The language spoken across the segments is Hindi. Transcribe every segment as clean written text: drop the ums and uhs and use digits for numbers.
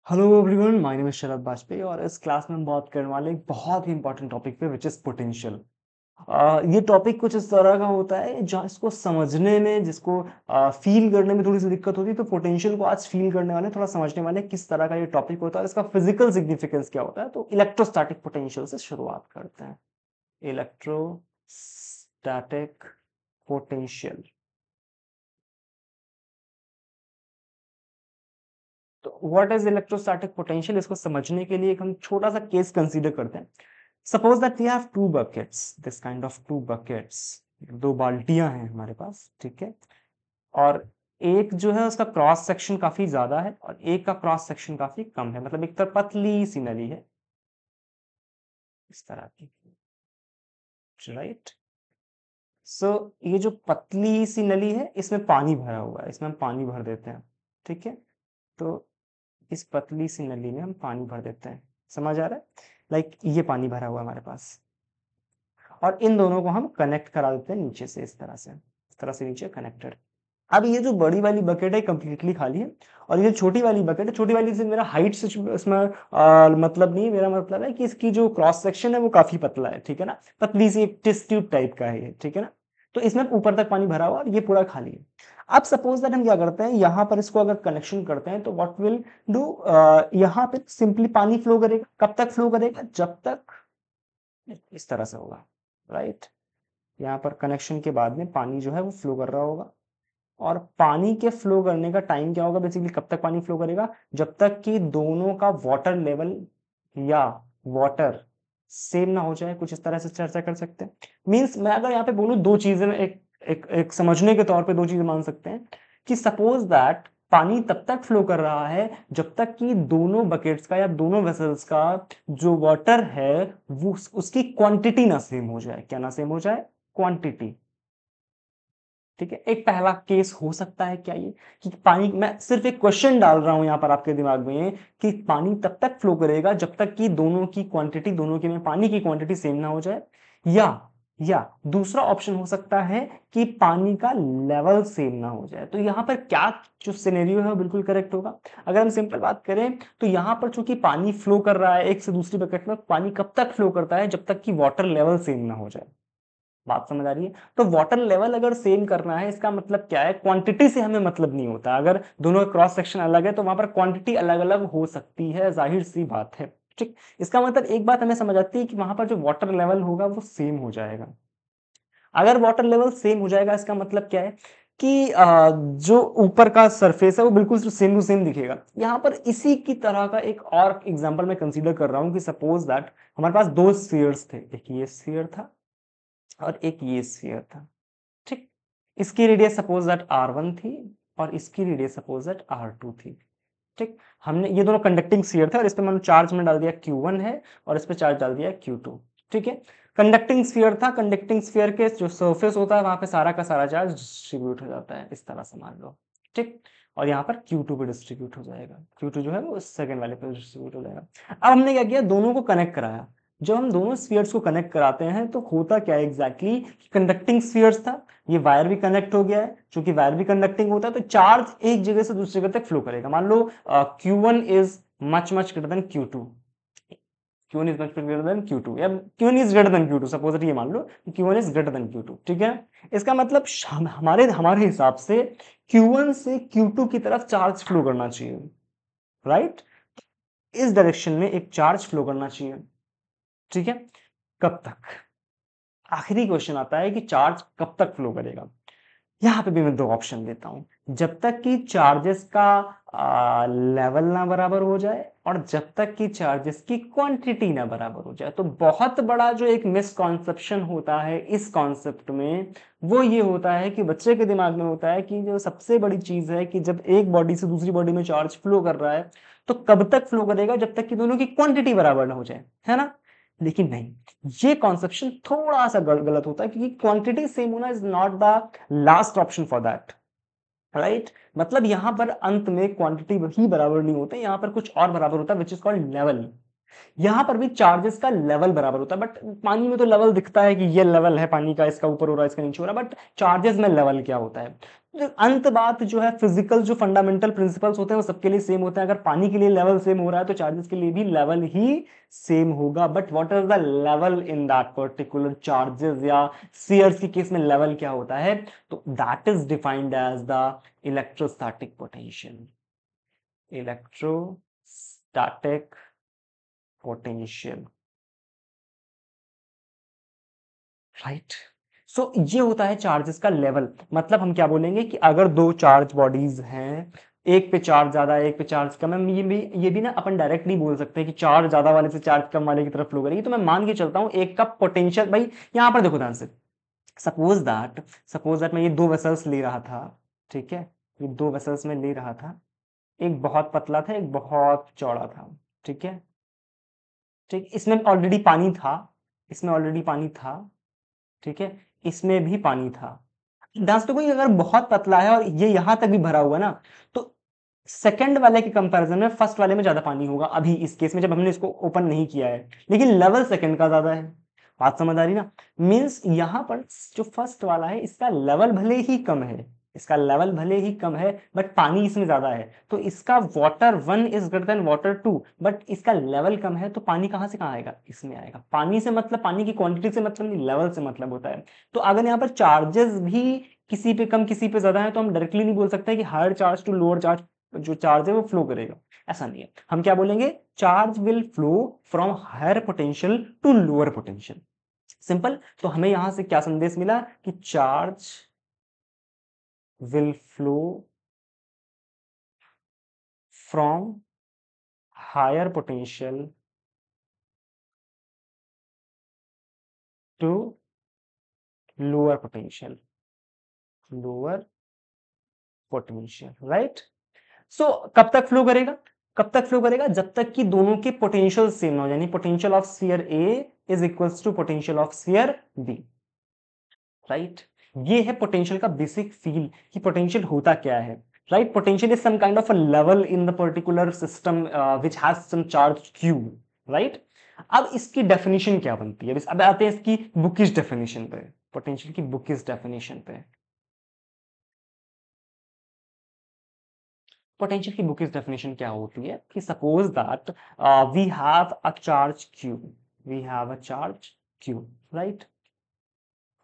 Hello everyone, my name is Sharad Vajpayee और इस क्लास में हम बात करने वाले एक बहुत ही इंपॉर्टेंट टॉपिक पे विच इज पोटेंशियल। ये टॉपिक कुछ इस तरह का होता है जहाँ इसको समझने में जिसको फील करने में थोड़ी सी दिक्कत होती है, तो पोटेंशियल को आज फील करने वाले थोड़ा समझने वाले किस तरह का ये टॉपिक होता है और इसका फिजिकल सिग्निफिकेंस क्या होता है। तो इलेक्ट्रोस्टैटिक पोटेंशियल से शुरुआत करते हैं। Electrostatic potential. तो व्हाट इज इलेक्ट्रोस्टैटिक पोटेंशियल, इसको समझने के लिए एक हम छोटा सा केस कंसीडर करते हैं। Suppose that we have two buckets, this kind of two buckets. दो बाल्टियां हैं हमारे पास, ठीक है। और एक जो है उसका क्रॉस सेक्शन काफी ज्यादा है और एक का क्रॉस सेक्शन काफी कम है, मतलब एक तरफ पतली सी नली है इस तरह की, राइट। सो ये जो पतली सी नली है इसमें पानी भरा हुआ है, इसमें हम पानी भर देते हैं, ठीक है। तो इस पतली सी नली में हम पानी भर देते हैं, समझ आ रहा है। लाइक ये पानी भरा हुआ है हमारे पास और इन दोनों को हम कनेक्ट करा देते हैं नीचे से, इस तरह से नीचे कनेक्टेड। अब ये जो बड़ी वाली बकेट है कंप्लीटली खाली है और ये छोटी वाली बकेट है, छोटी वाली से मेरा हाइट से इसमें मतलब नहीं है। मेरा मतलब है कि इसकी जो क्रॉस सेक्शन है वो काफी पतला है, ठीक है ना। पतली सी एक टेस्ट ट्यूब टाइप का है ये, ठीक है ना। तो इसमें ऊपर तक पानी भरा हुआ और ये पूरा खाली है। अब सपोज दैट हम क्या करते हैं, यहाँ पर इसको अगर कनेक्शन करते हैं तो व्हाट विल डू, यहाँ पे सिंपली पानी फ्लो करेगा। कब तक फ्लो करेगा, जब तक इस तरह से होगा, राइट। यहाँ पर कनेक्शन के बाद में पानी जो है वो फ्लो कर रहा होगा और पानी के फ्लो करने का टाइम क्या होगा, बेसिकली कब तक पानी फ्लो करेगा, जब तक कि दोनों का वाटर लेवल या वाटर सेम ना हो जाए। कुछ इस तरह से चर्चा कर सकते हैं। मींस मैं अगर यहाँ पे बोलूं दो चीजें, एक समझने के तौर पे दो चीजें मान सकते हैं कि सपोज दैट पानी तब तक फ्लो कर रहा है जब तक कि दोनों बकेट्स का या दोनों वेसल्स का जो वाटर है वो उसकी क्वांटिटी ना सेम हो जाए। क्या ना सेम हो जाए, क्वांटिटी, ठीक है। एक पहला केस हो सकता है क्या ये, कि पानी, मैं सिर्फ एक क्वेश्चन डाल रहा हूं यहां पर आपके दिमाग में कि पानी तब तक फ्लो करेगा जब तक कि दोनों की क्वांटिटी, दोनों के में पानी की क्वांटिटी सेम ना हो जाए। या या दूसरा ऑप्शन हो सकता है कि पानी का लेवल सेम ना हो जाए। तो यहां पर क्या जो सिनेरियो है वो बिल्कुल करेक्ट होगा। अगर हम सिंपल बात करें तो यहां पर चूंकि पानी फ्लो कर रहा है एक से दूसरी बकेट में, पानी कब तक फ्लो करता है, जब तक कि वाटर लेवल सेम ना हो जाए। बात समझ आ रही है। तो वाटर लेवल अगर सेम करना है, इसका मतलब क्या है, क्वांटिटी से हमें मतलब नहीं होता। अगर दोनों क्रॉस सेक्शन अलग है तो वहां पर क्वांटिटी अलग अलग हो सकती है, जाहिर सी बात है, ठीक। इसका मतलब एक बात हमें समझ आती है कि वहां पर जो वाटर लेवल होगा वो सेम हो जाएगा। अगर वाटर लेवल सेम हो जाएगा इसका मतलब क्या है कि जो ऊपर का सरफेस है वो बिल्कुल सेम टू सेम दिखेगा। यहां पर इसी की तरह का एक और एग्जांपल मैं कंसीडर कर रहा हूं कि सपोज दैट हमारे पास दो स्फीयर्स थे, एक ये स्फीयर था और एक ये स्फीयर था, ठीक। इसकी रेडियस सपोज दैट r1 थी और इसकी रेडियस सपोज दैट r2 थी, ठीक। हमने ये दोनों कंडक्टिंग स्फीयर थे और इस पे मैंने चार्ज में डाल दिया q1 है और इस पे चार्ज डाल दिया q2, ठीक है। कंडक्टिंग स्फीयर था, कंडक्टिंग स्फीयर के जो सरफेस होता है वहां पे सारा का सारा चार्ज डिस्ट्रीब्यूट हो जाता है, इस तरह से मान लो, ठीक। और यहाँ पर Q2 पे डिस्ट्रीब्यूट हो जाएगा, Q2 जो है वो सेकंड वाले पे डिस्ट्रीब्यूट हो जाएगा। अब हमने क्या किया, दोनों को कनेक्ट कराया। जब हम दोनों स्फीयर्स को कनेक्ट कराते हैं तो होता क्या है एग्जैक्टली, कंडक्टिंग स्फीयर्स था, ये वायर भी कनेक्ट हो गया है। चूंकि वायर भी कंडक्टिंग होता है तो चार्ज एक जगह से दूसरी जगह तक फ्लो करेगा। मान लो Q1 is much greater than Q2, Q1 is much greater than Q2 या Q1 is greater than Q2, suppose ये मान लो Q1 is greater than Q2, ठीक है। इसका मतलब हमारे हमारे हिसाब से Q1 से Q2 की तरफ चार्ज फ्लो करना चाहिए, राइट। इस डायरेक्शन में एक चार्ज फ्लो करना चाहिए, ठीक है। कब तक, आखिरी क्वेश्चन आता है कि चार्ज कब तक फ्लो करेगा। यहाँ पे भी मैं दो ऑप्शन देता हूं, जब तक कि चार्जेस का लेवल ना बराबर हो जाए और जब तक कि चार्जेस की क्वांटिटी ना बराबर हो जाए। तो बहुत बड़ा जो एक मिसकॉन्सेप्शन होता है इस कॉन्सेप्ट में वो ये होता है कि बच्चे के दिमाग में होता है कि जो सबसे बड़ी चीज है कि जब एक बॉडी से दूसरी बॉडी में चार्ज फ्लो कर रहा है तो कब तक फ्लो करेगा, जब तक कि दोनों की क्वांटिटी बराबर ना हो जाए, है ना। लेकिन नहीं, ये कॉन्सेप्शन थोड़ा सा गलत होता है क्योंकि क्वांटिटी सेम होना is not the last option for that, right. मतलब यहां पर अंत में क्वांटिटी ही बराबर नहीं होते, यहां पर कुछ और बराबर होता है विच इज कॉल्ड लेवल। यहां पर भी चार्जेस का लेवल बराबर होता है, बट पानी में तो लेवल दिखता है कि ये लेवल है पानी का, इसका ऊपर हो रहा है इसका नीचे हो रहा है, बट चार्जेस में लेवल क्या होता है। जो अंत बात जो है फिजिकल जो फंडामेंटल प्रिंसिपल्स होते हैं वो सबके लिए सेम होते हैं। अगर पानी के लिए लेवल सेम हो रहा है तो चार्जेस के लिए भी लेवल ही सेम होगा। But what is the level in that particular charges या स्फीयर्स के केस में लेवल क्या होता है, तो that is defined as the electrostatic potential. Electrostatic potential, right. So ये होता है चार्जेस का लेवल। मतलब हम क्या बोलेंगे कि अगर दो चार्ज बॉडीज हैं, एक पे चार्ज ज्यादा है एक पे चार्ज कम है, ये भी ना अपन डायरेक्ट नहीं बोल सकते कि चार्ज ज्यादा वाले से चार्ज कम वाले की तरफ फ्लो करेगी। तो मैं मान के चलता हूं एक का पोटेंशियल, भाई यहां पर देखो ध्यान से, सपोज दैट मैं ये दो वेसल्स ले रहा था, ठीक है, ये दो वेसल्स में ले रहा था, एक बहुत पतला था एक बहुत चौड़ा था, ठीक है, ठीक, इसमें ऑलरेडी पानी था, इसमें ऑलरेडी पानी था, ठीक है, इसमें भी पानी था। दांस तो कोई अगर बहुत पतला है और ये यहां तक भी भरा हुआ ना, तो सेकंड वाले के कंपैरिजन में फर्स्ट वाले में ज्यादा पानी होगा अभी इस केस में जब हमने इसको ओपन नहीं किया है, लेकिन लेवल सेकंड का ज्यादा है। बात समझ आ रही ना? मींस यहां पर जो फर्स्ट वाला है इसका लेवल भले ही कम है, इसका लेवल भले ही कम है, बट पानी इसमें ज्यादा है, तो इसका water 1 is greater than water 2, but इसका लेवल कम है, तो पानी कहां से कहां आएगा, इसमें आएगा। पानी से मतलब पानी की क्वांटिटी से मतलब नहीं, लेवल से मतलब होता है। तो अगर यहाँ पर चार्जेस भी किसी पे कम किसी पे ज्यादा है, तो हम डायरेक्टली नहीं बोल सकते कि higher charge to lower charge जो चार्ज है वो फ्लो करेगा, ऐसा नहीं है। हम क्या बोलेंगे, charge will flow from higher potential to lower potential, simple. तो हमें यहां से क्या संदेश मिला कि charge will flow from higher potential to lower potential, lower potential, right. So कब तक फ्लो करेगा, कब तक फ्लो करेगा, जब तक कि दोनों के पोटेंशियल सेम ना हो, यानी potential of sphere A is equals to potential of sphere B, right. ये है पोटेंशियल का बेसिक फील कि पोटेंशियल होता क्या है, right. Potential is some kind of a level in the particular system which has some charge q, right. अब इसकी डेफिनेशन क्या बनती है, अब आते हैं इसकी बुकिश डेफिनेशन पे, पोटेंशियल की बुकिश डेफिनेशन पे। पोटेंशियल की बुकिश डेफिनेशन क्या होती है कि suppose that we have a charge q, we have a charge q, right.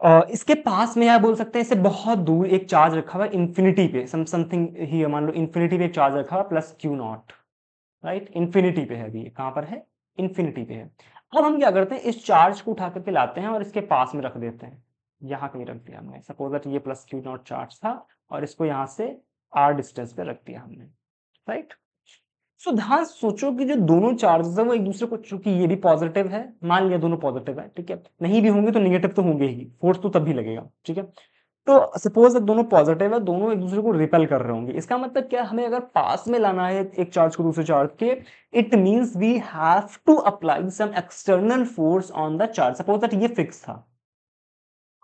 इसके पास में आप बोल सकते हैं इससे बहुत दूर एक चार्ज रखा हुआ है इन्फिनिटी पे, समथिंग ही, मान लो इन्फिनिटी पे एक चार्ज रखा हुआ plus q not, right, infinity पे है अभी, कहां पर है, इन्फिनिटी पे है। अब हम क्या करते हैं, इस चार्ज को उठा करके लाते हैं और इसके पास में रख देते हैं, यहां कहीं रख दिया हमने, सपोज दैट ये प्लस क्यू नॉट चार्ज था और इसको यहां से r डिस्टेंस पे रख दिया हमने, राइट। सो ध्यान सोचो कि जो दोनों चार्जेस है वो एक दूसरे को, चूंकि ये भी पॉजिटिव है, मान लिया दोनों पॉजिटिव है, ठीक है, नहीं भी होंगे तो निगेटिव तो होंगे ही, फोर्स तो तब भी लगेगा, ठीक है। तो सपोज दोनों पॉजिटिव है, दोनों एक दूसरे को रिपेल कर रहे होंगे, इसका मतलब क्या, हमें अगर पास में लाना है एक चार्ज को दूसरे चार्ज के, it means we have to apply some external force on the charge. Suppose that ये फिक्स था,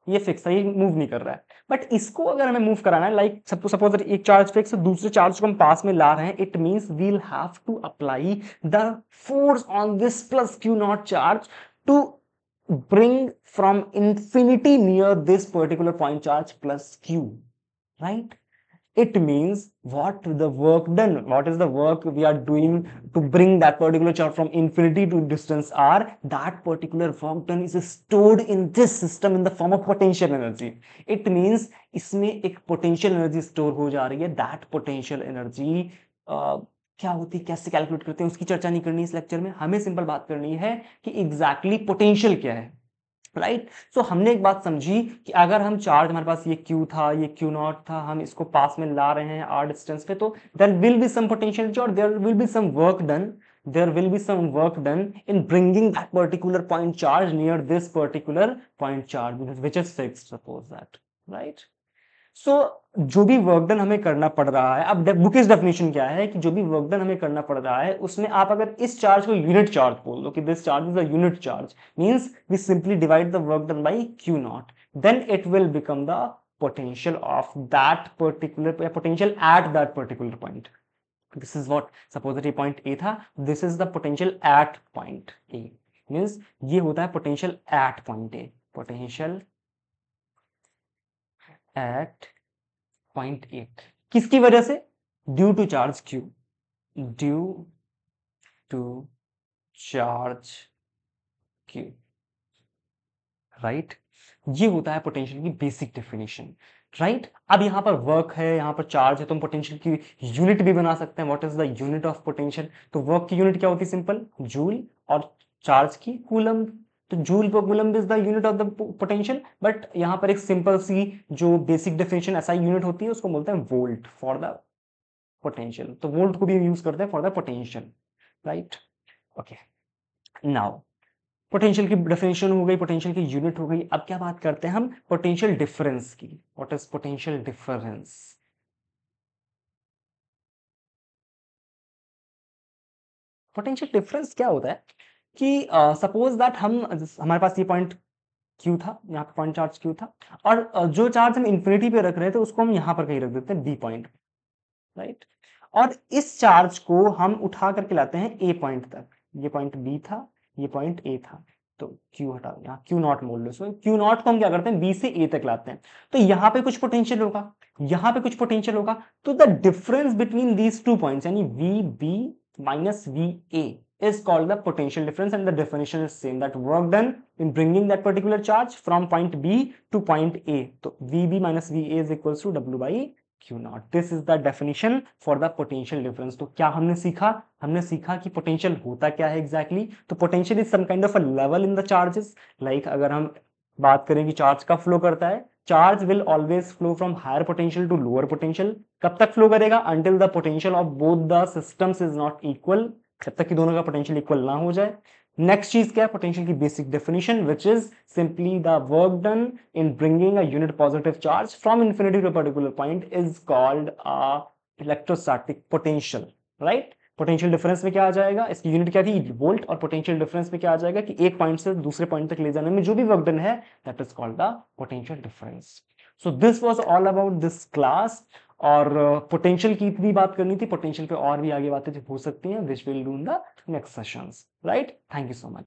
ये फिक्स है, ये मूव नहीं कर रहा है, बट इसको अगर हमें मूव कराना है, लाइक सपोज एक चार्ज फिक्स है, दूसरे चार्ज को हम पास में ला रहे हैं, it means we'll have to apply the force on this plus q not charge to bring from infinity near this particular point charge plus q, right. It means what the work done, what is the work we are doing to bring that particular charge from infinity to distance r, that particular work done is stored in this system in the form of potential energy. It means इसमें एक potential energy store हो जा रही है, that potential energy क्या होती है, कैसे कैलकुलेट करते हैं उसकी चर्चा नहीं करनी इस लेक्चर में, हमें सिंपल बात करनी है कि एग्जैक्टली पोटेंशियल क्या है, राइट। सो हमने एक बात समझी कि अगर हम चार्ज, हमारे पास ये Q था ये Q नॉट था, हम इसको पास में ला रहे हैं r डिस्टेंस पे, तो there will be some potential और there will be some work done, there will be some work done in bringing that particular point charge near this particular point charge which is fixed, suppose that, right. सो जो भी वर्कडन हमें करना पड़ रहा है, अब बुकिश डेफिनेशन क्या है कि जो भी वर्कडन हमें करना पड़ रहा है उसमें आप अगर इस चार्ज को यूनिट चार्ज बोल दो कि this charge is a unit charge, means we simply divide the work done by q not, then it will become the potential of that particular potential at that particular point. This is what, suppose that ये point A था, this is the potential at point A, means ये होता है potential at point A, potential at 0.8 किसकी वजह से? Due to charge Q, due to charge Q, right. ये होता है पोटेंशियल की बेसिक डेफिनेशन, राइट। अब यहाँ पर वर्क है, यहाँ पर चार्ज है, तो हम पोटेंशियल की यूनिट भी बना सकते हैं। What is the unit of potential? तो वर्क की यूनिट क्या होती है? सिंपल, जूल, और चार्ज की कूलम। तो जूल पर coulomb is the unit of the potential, but यहाँ पर एक सिंपल सी जो बेसिक डेफिनेशन ऐसा यूनिट होती है उसको बोलते हैं वोल्ट फॉर द पोटेंशियल। तो वोल्ट को भी यूज करते हैं for the potential, right. Okay, now potential की डेफिनेशन हो गई, पोटेंशियल की यूनिट हो गई। अब क्या बात करते हैं हम? पोटेंशियल डिफरेंस की। What is potential difference? Potential difference क्या होता है कि सपोज दैट हमारे पास ये पॉइंट Q था, यहाँ पे पॉइंट चार्ज Q था, और जो चार्ज हम इंफिनिटी पे रख रहे थे उसको हम यहाँ पर कहीं रख देते हैं B पॉइंट, राइट। और इस चार्ज को हम उठा करके लाते हैं A पॉइंट तक। ये पॉइंट B था, ये पॉइंट A था, तो Q हटा, यहाँ Q नॉट बोल लो। सो Q नॉट को हम क्या करते हैं? B से A तक लाते हैं। तो यहाँ पे कुछ पोटेंशियल होगा, यहाँ पे कुछ पोटेंशियल होगा। तो the difference between these two points यानी VB minus VA is called the potential difference, and the definition is same, that work done in bringing that particular charge from point B to point A. तो VB minus VA is equals to W by Q naught. This is the definition for the potential difference. तो क्या हमने सीखा? हमने सीखा कि पोटेंशियल होता क्या है एग्जैक्टली। तो potential is some kind of a level in the charges. Like अगर हम बात करें कि चार्ज कब फ्लो करता है, charge will always flow from higher potential to lower potential. कब तक फ्लो करेगा? Until the potential of both the systems is not equal, जब तक कि दोनों का पोटेंशियल इक्वल ना हो जाए। नेक्स्ट चीज क्या है? पोटेंशियल की basic definition, which is simply the work done in bringing a unit positive charge from infinity to a particular point is called a electrostatic potential, right. Potential difference में क्या आ जाएगा? इसकी यूनिट क्या थी? वोल्ट। और पोटेंशियल डिफरेंस में क्या आ जाएगा कि एक पॉइंट से दूसरे पॉइंट तक ले जाने में जो भी वर्क डन है, that is called the potential difference. So this was all about this class. और पोटेंशियल की इतनी बात करनी थी, पोटेंशियल पे और भी आगे बातें हो सकती हैं, which will do in the next sessions, right. Thank you so much.